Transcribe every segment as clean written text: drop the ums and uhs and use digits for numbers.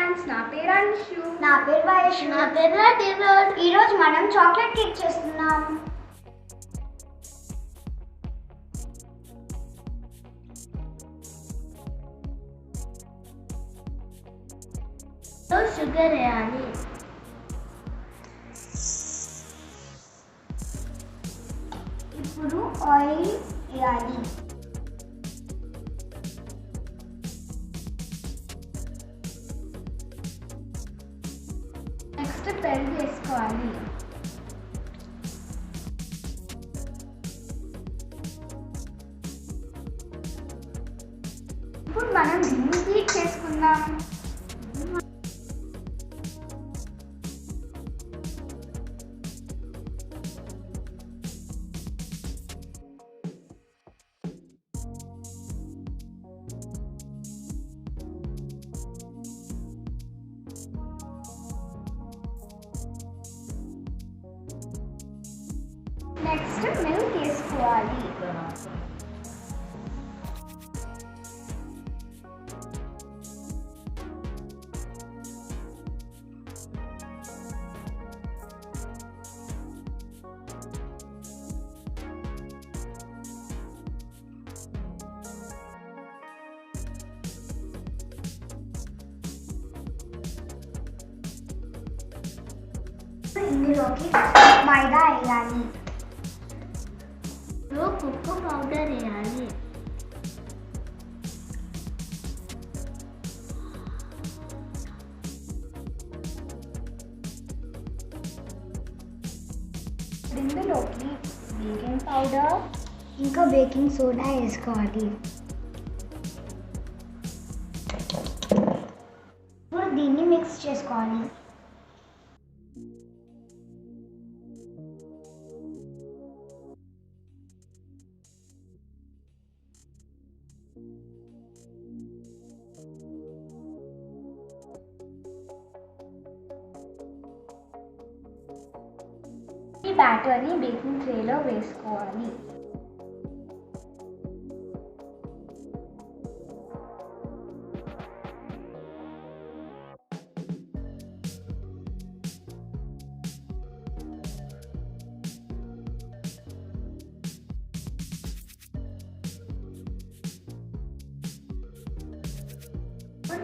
Friends, నా పేరు అన్షు. నా పేరు వైషు. నా పేరు రాటిరోడ్. ఈరోజు మనం చాక్లెట్ కేక్ చేస్తున్నాం. షుగర్ వేయాలి. ఇప్పుడు ఆయిల్ వేయాలి. నెక్స్ట్ పెరుగు వేసుకోవాలి. ఇప్పుడు మనం దీన్ని హీట్ చేసుకుందాం. నెక్స్ట్ మిల్క్ వేసుకోవాలి. ఇందులోకి మైదా వేయాలి. కోకో పౌడర్ వేయాలి. ఇందులోకి బేకింగ్ పౌడర్ ఇంకా బేకింగ్ సోడా వేసుకోవాలి. ఇప్పుడు దీన్ని మిక్స్ చేసుకోవాలి. ఈ బ్యాటర్ని బేకింగ్ ట్రేలో వేసుకోవాలి.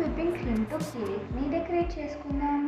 విప్పింగ్ క్రీమ్తో కేక్ని డెకరేట్ చేసుకుందాం.